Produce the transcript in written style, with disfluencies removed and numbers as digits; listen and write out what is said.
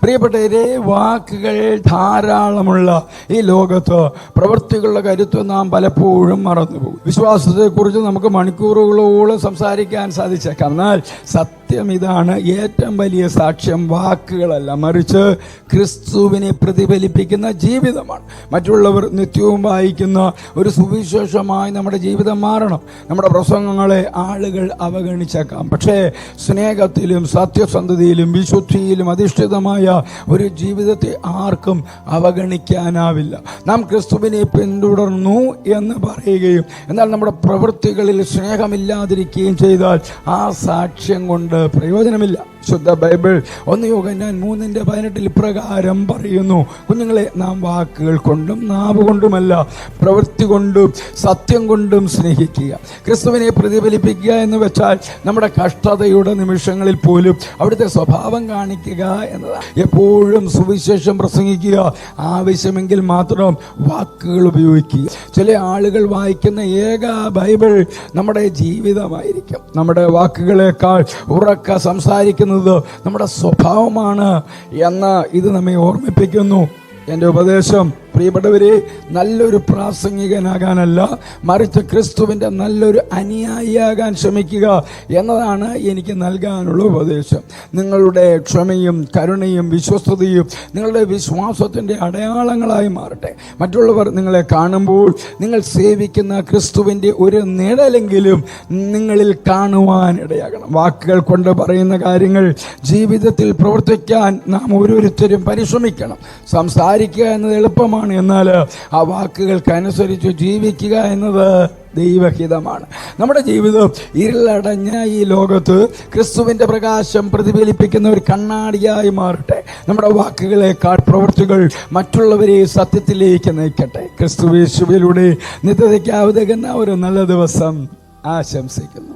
പ്രിയപ്പെട്ടവരെ, വാക്കുകൾ ധാരാളമുള്ള ഈ ലോകത്ത് പ്രവൃത്തികളുടെ കരുത്ത് നാം പലപ്പോഴും മറന്നുപോകും. വിശ്വാസത്തെക്കുറിച്ച് നമുക്ക് മണിക്കൂറുകളോളം സംസാരിക്കാൻ സാധിച്ചേക്കാം. എന്നാൽ സത്യം ഇതാണ്, ഏറ്റവും വലിയ സാക്ഷ്യം വാക്കുകളല്ല, മറിച്ച് ക്രിസ്തുവിനെ പ്രതിഫലിപ്പിക്കുന്ന ജീവിതമാണ്. മറ്റുള്ളവർ നിത്യവും വായിക്കുന്ന ഒരു സുവിശേഷമായി നമ്മുടെ ജീവിതം മാറണം. നമ്മുടെ പ്രസംഗങ്ങളെ ആളുകൾ അവഗണിച്ചേക്കാം, പക്ഷേ സ്നേഹത്തിലും സത്യസന്ധതയിലും വിശുദ്ധിയിലും അധിഷ്ഠിതമായ ഒരു ജീവിതത്തെ ആർക്കും അവഗണിക്കാനാവില്ല. നാം ക്രിസ്തുവിനെ പിന്തുടർന്നു എന്ന് പറയുകയും എന്നാൽ നമ്മുടെ പ്രവൃത്തികളിൽ സ്നേഹമില്ലാതിരിക്കുകയും ചെയ്താൽ ആ സാക്ഷ്യം കൊണ്ട് പ്രയോജനമില്ല. ശുദ്ധ ബൈബിൾ 1 യോഹന്നാൻ 3:18 ഇപ്രകാരം പറയുന്നു: കുഞ്ഞുങ്ങളെ, നാം വാക്കുകൾ കൊണ്ടും നാവ് കൊണ്ടുമല്ല, പ്രവൃത്തി കൊണ്ടും സത്യം കൊണ്ടും സ്നേഹിക്കുക. ക്രിസ്തുവിനെ പ്രതിഫലിപ്പിക്കുക എന്ന് വെച്ചാൽ നമ്മുടെ കഷ്ടതയുടെ നിമിഷങ്ങളിൽ പോലും അവിടുത്തെ സ്വഭാവം കാണിക്കുക എന്നതാണ്. എപ്പോഴും സുവിശേഷം പ്രസംഗിക്കുക, ആവശ്യമെങ്കിൽ മാത്രം വാക്കുകൾ ഉപയോഗിക്കുക. ചില ആളുകൾ വായിക്കുന്ന ഏക ബൈബിൾ നമ്മുടെ ജീവിതമായിരിക്കും. നമ്മുടെ വാക്കുകളേക്കാൾ ഉറക്ക സംസാരിക്കുന്നത് നമ്മുടെ സ്വഭാവമാണ് എന്ന് ഇത് നമ്മെ ഓർമ്മിപ്പിക്കുന്നു. എൻ്റെ ഉപദേശം, പ്രിയപ്പെട്ടവരെ, നല്ലൊരു പ്രാസംഗികനാകാനല്ല, മറിച്ച് ക്രിസ്തുവിൻ്റെ നല്ലൊരു അനുയായിയാകാൻ ശ്രമിക്കുക എന്നതാണ് എനിക്ക് നൽകാനുള്ള ഉപദേശം. നിങ്ങളുടെ ക്ഷമയും കരുണയും വിശ്വസ്തതയും നിങ്ങളുടെ വിശ്വാസത്തിൻ്റെ അടയാളങ്ങളായി മാറട്ടെ. മറ്റുള്ളവർ നിങ്ങളെ കാണുമ്പോൾ നിങ്ങൾ സേവിക്കുന്ന ക്രിസ്തുവിൻ്റെ ഒരു നിഴലെങ്കിലും നിങ്ങളിൽ കാണുവാൻ ഇടയാകണം. വാക്കുകൾ കൊണ്ട് പറയുന്ന കാര്യങ്ങൾ ജീവിതത്തിൽ പ്രവർത്തിക്കാൻ നാം ഓരോരുത്തരും പരിശ്രമിക്കണം. സംസാരിക്കുക എന്നത് എളുപ്പമാണ്, എന്നാൽ ആ വാക്കുകൾക്കനുസരിച്ച് ജീവിക്കുക എന്നത് ദൈവഹിതമാണ്. നമ്മുടെ ജീവിതം ഇരുളടഞ്ഞ ഈ ലോകത്ത് ക്രിസ്തുവിൻ്റെ പ്രകാശം പ്രതിഫലിപ്പിക്കുന്ന ഒരു കണ്ണാടിയായി മാറട്ടെ. നമ്മുടെ വാക്കുകളേക്കാൾ പ്രവൃത്തികൾ മറ്റുള്ളവരെ സത്യത്തിലേക്ക് നയിക്കട്ടെ. ക്രിസ്തുയേശുവിലൂടെ നിത്യതയ്ക്ക് ഉതകുന്ന ഒരു നല്ല ദിവസം ആശംസിക്കുന്നു.